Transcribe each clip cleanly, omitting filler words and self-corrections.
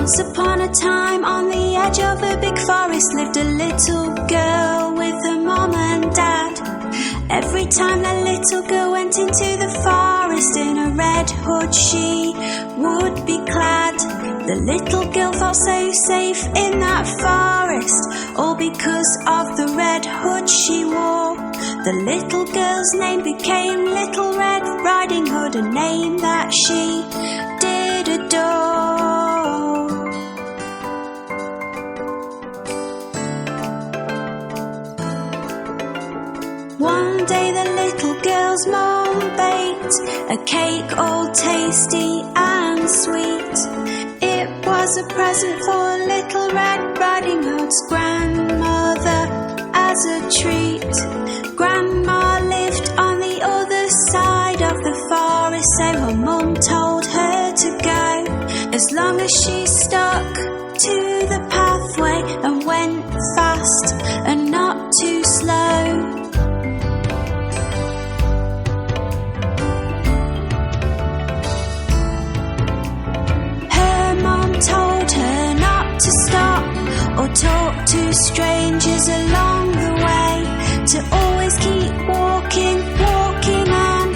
Once upon a time, on the edge of a big forest, lived a little girl with her mom and dad. Every time the little girl went into the forest, in a red hood she would be clad. The little girl felt so safe in that forest, all because of the red hood she wore. The little girl's name became Little Red Riding Hood, a name that she did adore. One day the little girl's mom baked a cake all tasty and sweet. It was a present for Little Red Riding Hood's grandmother as a treat. Grandma lived on the other side of the forest, so her mum told her to go, as long as she stuck to the pathway and went fast and not too slow. Told her not to stop or talk to strangers along the way, to always keep walking on,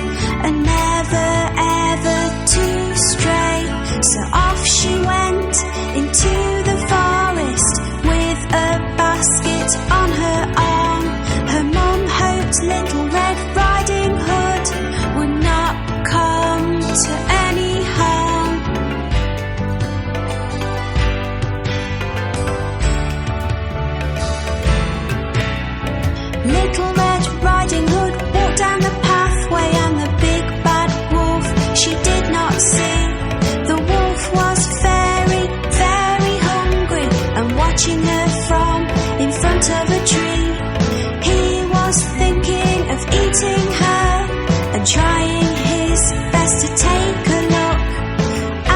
and never ever to stray. So off she went into the forest with a basket on her arm. Her mum hoped Little Red Riding Hood would not come to any harm. Little Red Riding Hood walked down the pathway, and the big bad wolf she did not see. The wolf was very, very hungry and watching her from in front of a tree. He was thinking of eating her and trying his best to take a look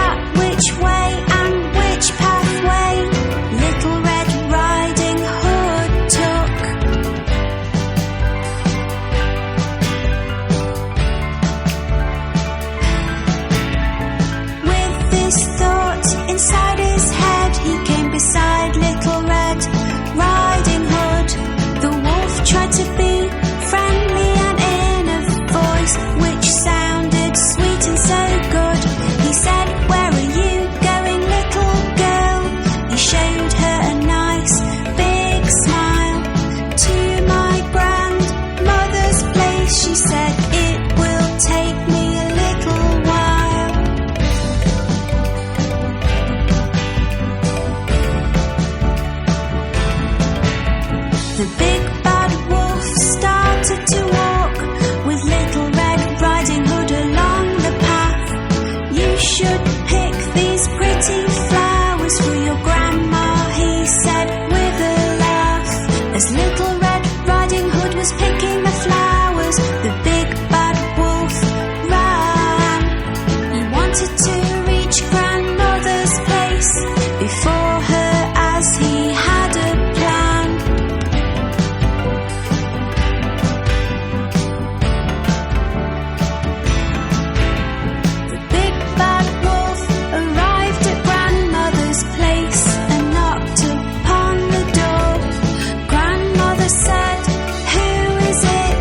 at which way and which pathway Little Red Riding Hood took. This thought inside his head, he came beside Little Red Riding Hood. The wolf tried to be friendly and in a voice which sounded sweet and so good. He said, "Where are you going, little girl?" He showed her a nice big smile. "To my grandmother's place," she said, "it will take me a little while." The big bad wolf started to walk with Little Red Riding Hood along the path. "You should pick these pretty flowers for your grandma," he said with a laugh. As Little Red Riding Hood was picking the flowers, the big bad wolf ran. He wanted to reach grandmother's place before her, as he had a plan. The big bad wolf arrived at grandmother's place and knocked upon the door. Grandmother said, "Who is it?"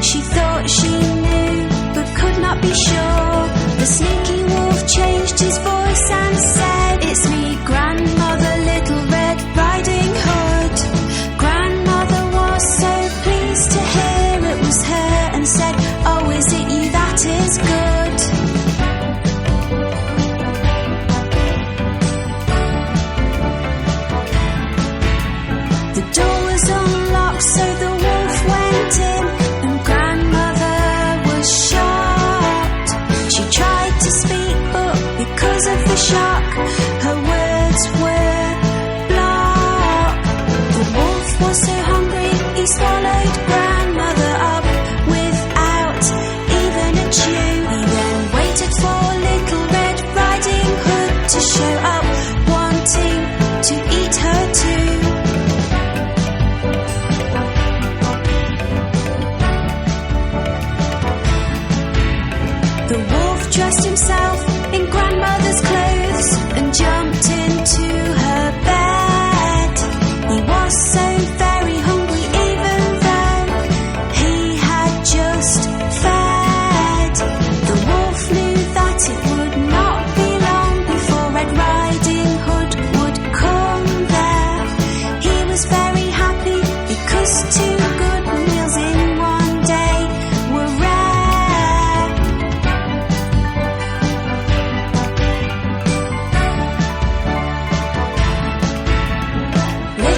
She thought she knew, but could not be sure. The sneaky wolf changed his voice and said, "It's me, Grandmother, Little Red Riding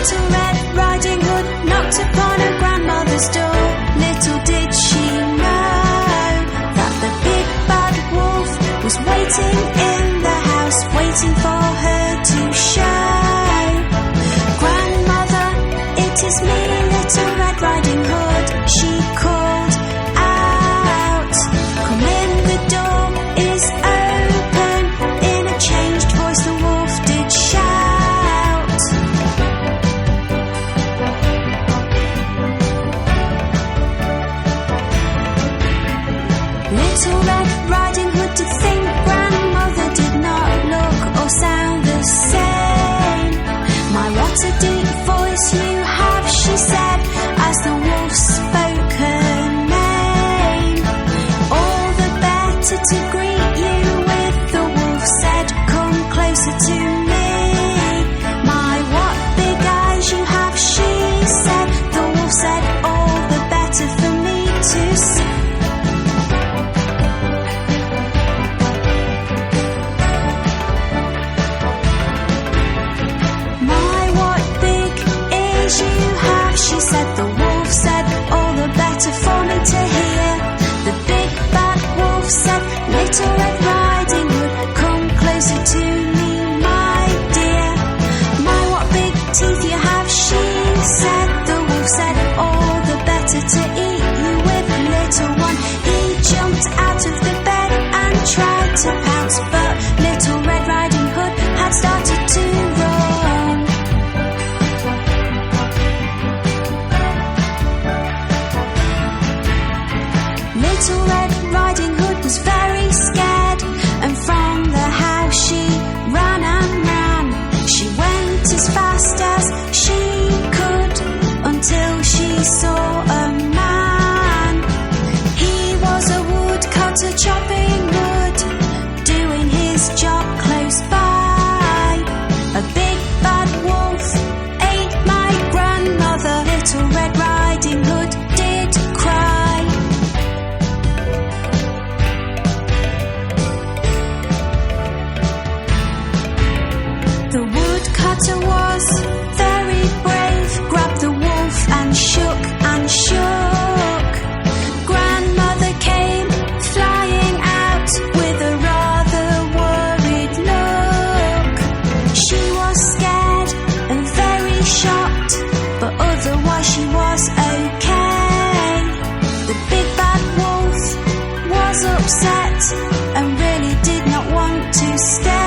Little Red Riding Hood knocked upon her grandmother's door. Little did she know that the big bad wolf was waiting in the house, waiting for her to show. Grandmother, it is me, Little Red Riding Hood, she called out. Come in, the door is open. In a changed voice the wolf did shout. Little Red Riding Hood, to think grandmother did not look or sound the same. My, what a deep voice you have, she said, as the wolf spoke her name. All the better to greet you with, the wolf said, come closer to me. My, what big eyes you have, she said, the wolf said, all the better for me to see. She said, the wolf said, all the better for me to hear. The big bad wolf said, Little Red Riding Hood, come closer to me, my dear. My, what big teeth you have, she said. The wolf said, all the better to eat you with, little one. He jumped out of the bed and tried to pounce, but Little Red Riding Hood had started to run. Little Red Riding Hood was very scared, and from the house she ran and ran. She went as fast as she could until she saw a man. He was a woodcutter chopping wood, doing his job close by. A big bad wolf ate my grandmother. Little Red Riding Hood did cry. The woodcutter was very brave, grabbed the wolf and shook and shook. Grandmother came flying out with a rather worried look. She was scared and very shocked, but otherwise she was okay. The big bad wolf was upset and really did not want to stay.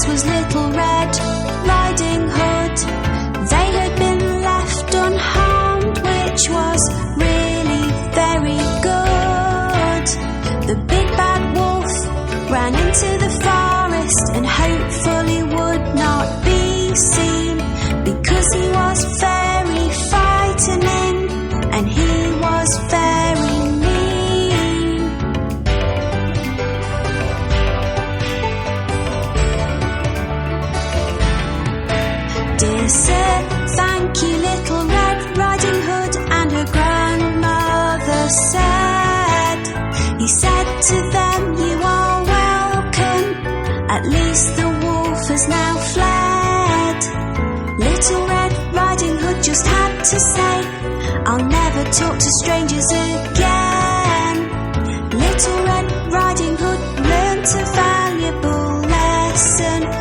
Was Little Red Riding Hood. They had been left unharmed, which was really very good. The big bad wolf ran into the forest and hopefully would not be seen, because he was very frightening and he was very mean. Dear sir, thank you, Little Red Riding Hood, and her grandmother said. He said to them, you are welcome, at least the wolf has now fled. Little Red Riding Hood just had to say, I'll never talk to strangers again. Little Red Riding Hood learnt a valuable lesson.